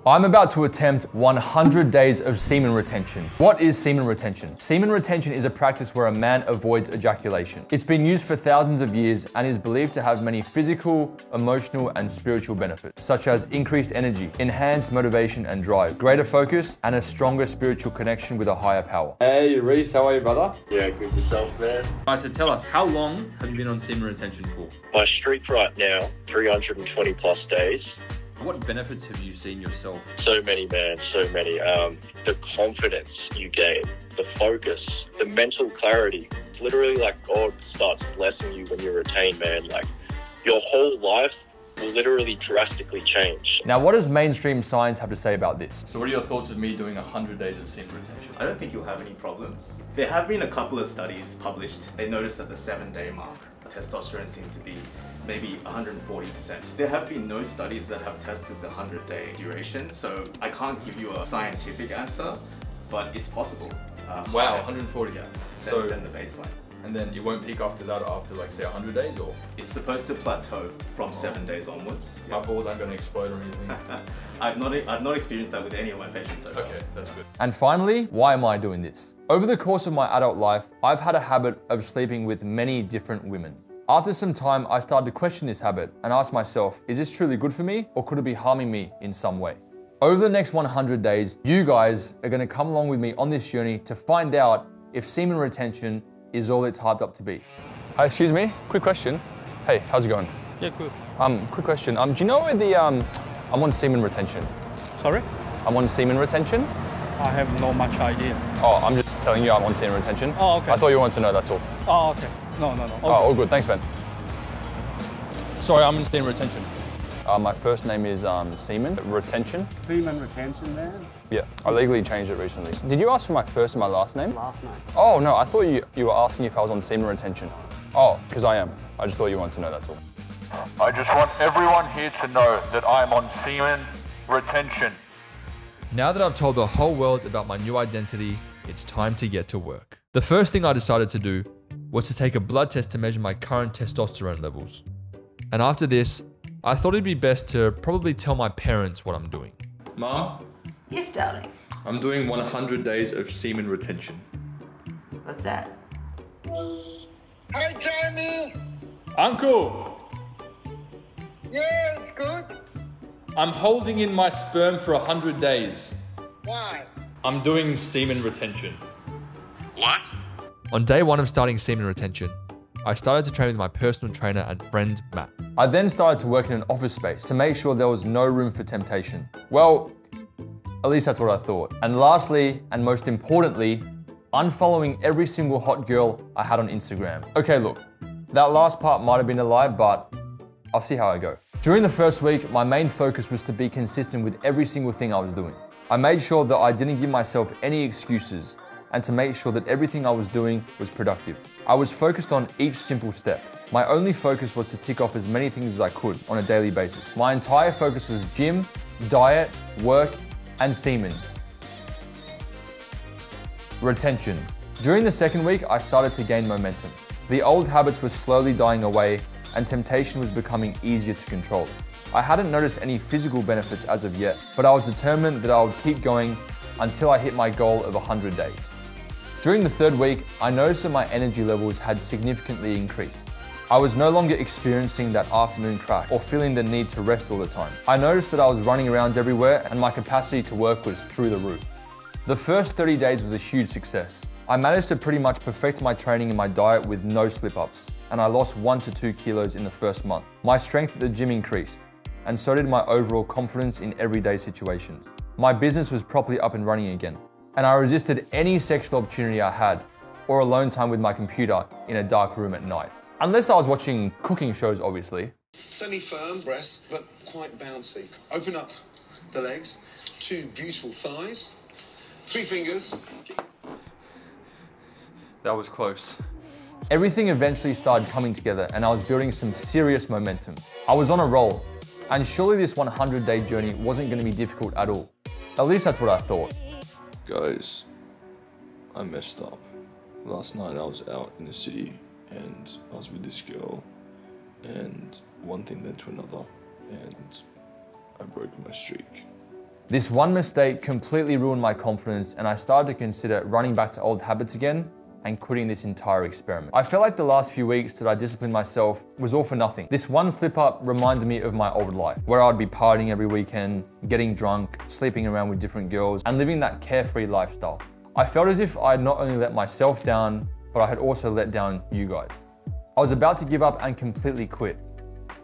I'm about to attempt 100 days of semen retention. What is semen retention? Semen retention is a practice where a man avoids ejaculation. It's been used for thousands of years and is believed to have many physical, emotional, and spiritual benefits, such as increased energy, enhanced motivation and drive, greater focus, and a stronger spiritual connection with a higher power. Hey, Reese, how are you, brother? Yeah, good yourself, man. Alright, so tell us, how long have you been on semen retention for? My streak right now, 320 plus days. What benefits have you seen yourself? So many, man, so many. The confidence you gain, the focus, the mental clarity. It's literally like God starts blessing you when you retain, man. Like your whole life will literally drastically change. Now, what does mainstream science have to say about this? So what are your thoughts of me doing 100 days of semen retention? I don't think you'll have any problems. There have been a couple of studies published. They noticed at the 7-day mark, testosterone seemed to be maybe 140%. There have been no studies that have tested the 100-day duration, so I can't give you a scientific answer, but it's possible. Wow, 140. Yeah, So than the baseline. And then it won't peak after that, after like say 100 days, or? It's supposed to plateau from 7 days onwards. My balls aren't going to explode or anything. I've not experienced that with any of my patients so far. Okay, that's good. And finally, why am I doing this? Over the course of my adult life, I've had a habit of sleeping with many different women. After some time, I started to question this habit and ask myself, is this truly good for me or could it be harming me in some way? Over the next 100 days, you guys are going to come along with me on this journey to find out if semen retention is all it's hyped up to be. Hi, excuse me, quick question. Hey, how's it going? Yeah, good. Quick question. Do you know where the, I'm on semen retention. Sorry? I'm on semen retention. I have no much idea. Oh, I'm just telling you I'm on semen retention. Oh, okay. I thought you wanted to know, that's all. Oh, okay. No. Okay. Oh, all good, thanks, Ben. Sorry, I'm in semen retention. My first name is Semen Retention. Semen retention, man? Yeah, I legally changed it recently. Did you ask for my first and my last name? Last name. Oh, no, I thought you were asking if I was on semen retention. Oh, because I am. I just thought you wanted to know, that's all. I just want everyone here to know that I am on semen retention. Now that I've told the whole world about my new identity, it's time to get to work. The first thing I decided to do was to take a blood test to measure my current testosterone levels. And after this, I thought it'd be best to probably tell my parents what I'm doing. Mom? Yes, darling. I'm doing 100 days of semen retention. What's that? Hi, Jamie. Uncle! Yeah, it's good. I'm holding in my sperm for 100 days. Why? I'm doing semen retention. What? On day 1 of starting semen retention, I started to train with my personal trainer and friend, Matt. I then started to work in an office space to make sure there was no room for temptation. Well, at least that's what I thought. And lastly, and most importantly, unfollowing every single hot girl I had on Instagram. Okay, look, that last part might have been a lie, but I'll see how I go. During the first week, my main focus was to be consistent with every single thing I was doing. I made sure that I didn't give myself any excuses and to make sure that everything I was doing was productive. I was focused on each simple step. My only focus was to tick off as many things as I could on a daily basis. My entire focus was gym, diet, work, and semen. Retention. During the second week, I started to gain momentum. The old habits were slowly dying away and temptation was becoming easier to control. I hadn't noticed any physical benefits as of yet, but I was determined that I would keep going until I hit my goal of 100 days. During the third week, I noticed that my energy levels had significantly increased. I was no longer experiencing that afternoon crash or feeling the need to rest all the time. I noticed that I was running around everywhere and my capacity to work was through the roof. The first 30 days was a huge success. I managed to pretty much perfect my training and my diet with no slip-ups, and I lost 1 to 2 kilos in the first month. My strength at the gym increased, and so did my overall confidence in everyday situations. My business was properly up and running again, and I resisted any sexual opportunity I had or alone time with my computer in a dark room at night. Unless I was watching cooking shows, obviously. Semi-firm breasts, but quite bouncy. Open up the legs, 2 beautiful thighs, 3 fingers. That was close. Everything eventually started coming together and I was building some serious momentum. I was on a roll, and surely this 100-day journey wasn't going to be difficult at all. At least that's what I thought. Guys, I messed up. Last night I was out in the city and I was with this girl and one thing led to another and I broke my streak. This one mistake completely ruined my confidence, and I started to consider running back to old habits again and quitting this entire experiment. I felt like the last few weeks that I disciplined myself was all for nothing. This one slip up reminded me of my old life, where I'd be partying every weekend, getting drunk, sleeping around with different girls, and living that carefree lifestyle. I felt as if I had not only let myself down, but I had also let down you guys. I was about to give up and completely quit.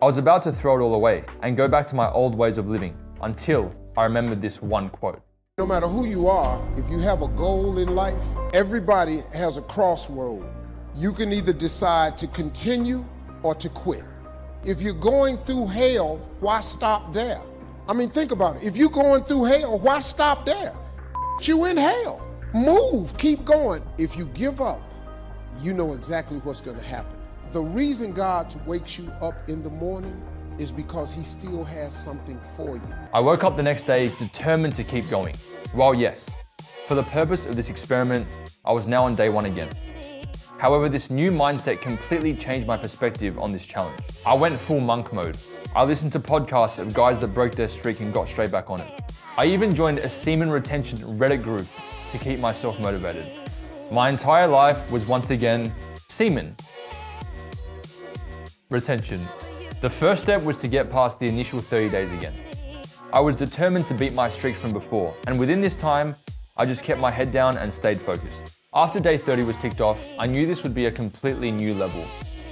I was about to throw it all away and go back to my old ways of living until I remembered this one quote. No matter who you are, if you have a goal in life, everybody has a crossroad. You can either decide to continue or to quit. If you're going through hell, why stop there? I mean, think about it. If you're going through hell, why stop there? You in hell. Move, keep going. If you give up, you know exactly what's going to happen. The reason God wakes you up in the morning is because he still has something for you. I woke up the next day determined to keep going. Well, yes, for the purpose of this experiment, I was now on day one again. However, this new mindset completely changed my perspective on this challenge. I went full monk mode. I listened to podcasts of guys that broke their streak and got straight back on it. I even joined a semen retention Reddit group to keep myself motivated. My entire life was once again semen retention. The first step was to get past the initial 30 days again. I was determined to beat my streak from before, and within this time, I just kept my head down and stayed focused. After day 30 was ticked off, I knew this would be a completely new level,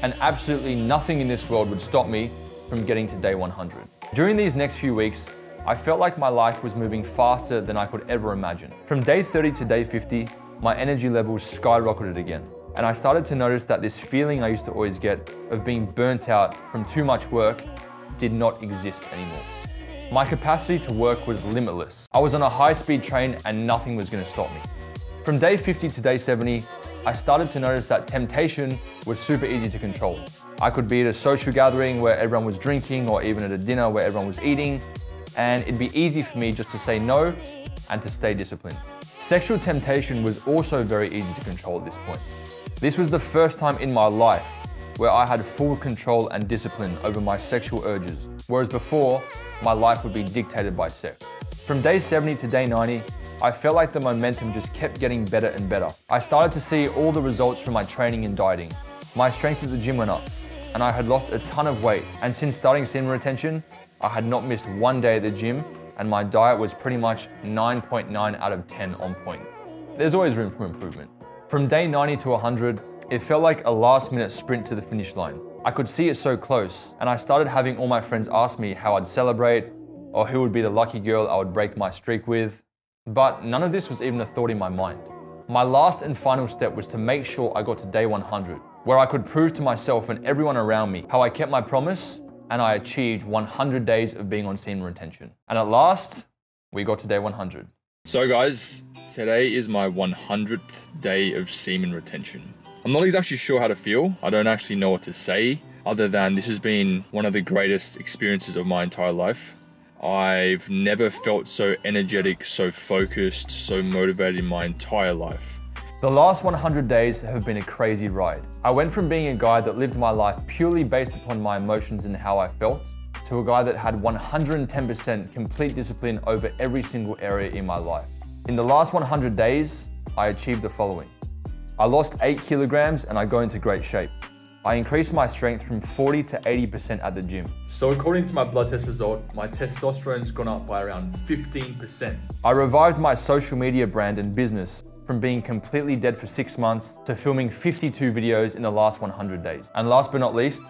and absolutely nothing in this world would stop me from getting to day 100. During these next few weeks, I felt like my life was moving faster than I could ever imagine. From day 30 to day 50, my energy levels skyrocketed again. And I started to notice that this feeling I used to always get of being burnt out from too much work did not exist anymore. My capacity to work was limitless. I was on a high-speed train and nothing was going to stop me. From day 50 to day 70, I started to notice that temptation was super easy to control. I could be at a social gathering where everyone was drinking, or even at a dinner where everyone was eating, and it'd be easy for me just to say no and to stay disciplined. Sexual temptation was also very easy to control at this point. This was the first time in my life where I had full control and discipline over my sexual urges, whereas before, my life would be dictated by sex. From day 70 to day 90, I felt like the momentum just kept getting better and better. I started to see all the results from my training and dieting. My strength at the gym went up, and I had lost a ton of weight. And since starting semen retention, I had not missed one day at the gym, and my diet was pretty much 9.9 out of 10 on point. There's always room for improvement. From day 90 to 100, it felt like a last-minute sprint to the finish line. I could see it so close, and I started having all my friends ask me how I'd celebrate, or who would be the lucky girl I would break my streak with. But none of this was even a thought in my mind. My last and final step was to make sure I got to day 100, where I could prove to myself and everyone around me how I kept my promise, and I achieved 100 days of being on semen retention. And at last, we got to day 100. So guys, today is my 100th day of semen retention. I'm not exactly sure how to feel. I don't actually know what to say, other than this has been one of the greatest experiences of my entire life. I've never felt so energetic, so focused, so motivated in my entire life. The last 100 days have been a crazy ride. I went from being a guy that lived my life purely based upon my emotions and how I felt, to a guy that had 110% complete discipline over every single area in my life. In the last 100 days, I achieved the following. I lost 8 kilograms and I got into great shape. I increased my strength from 40 to 80% at the gym. So according to my blood test result, my testosterone's gone up by around 15%. I revived my social media brand and business from being completely dead for 6 months to filming 52 videos in the last 100 days. And last but not least,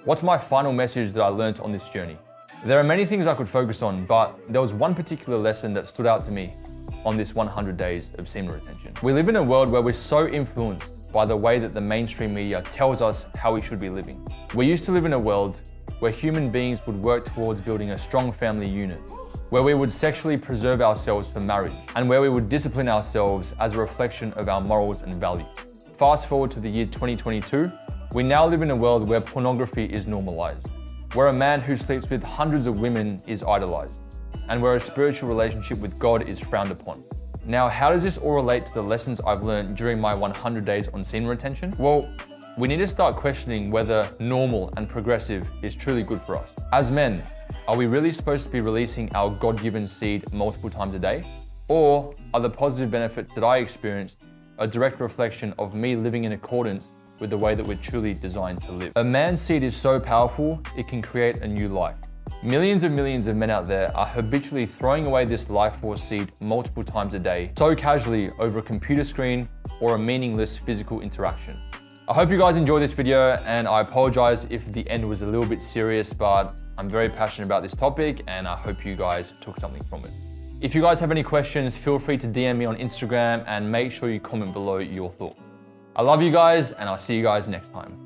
what's my final message that I learned on this journey? There are many things I could focus on, but there was one particular lesson that stood out to me on this 100 days of semen retention. We live in a world where we're so influenced by the way that the mainstream media tells us how we should be living. We used to live in a world where human beings would work towards building a strong family unit, where we would sexually preserve ourselves for marriage, and where we would discipline ourselves as a reflection of our morals and values. Fast forward to the year 2022, we now live in a world where pornography is normalized, where a man who sleeps with hundreds of women is idolized, and where a spiritual relationship with God is frowned upon. Now, how does this all relate to the lessons I've learned during my 100 days on semen retention? Well, we need to start questioning whether normal and progressive is truly good for us. As men, are we really supposed to be releasing our God-given seed multiple times a day? Or are the positive benefits that I experienced a direct reflection of me living in accordance with the way that we're truly designed to live? A man's seed is so powerful, it can create a new life. Millions of men out there are habitually throwing away this life force seed multiple times a day, so casually over a computer screen or a meaningless physical interaction. I hope you guys enjoyed this video, and I apologize if the end was a little bit serious, but I'm very passionate about this topic and I hope you guys took something from it. If you guys have any questions, feel free to DM me on Instagram and make sure you comment below your thoughts. I love you guys and I'll see you guys next time.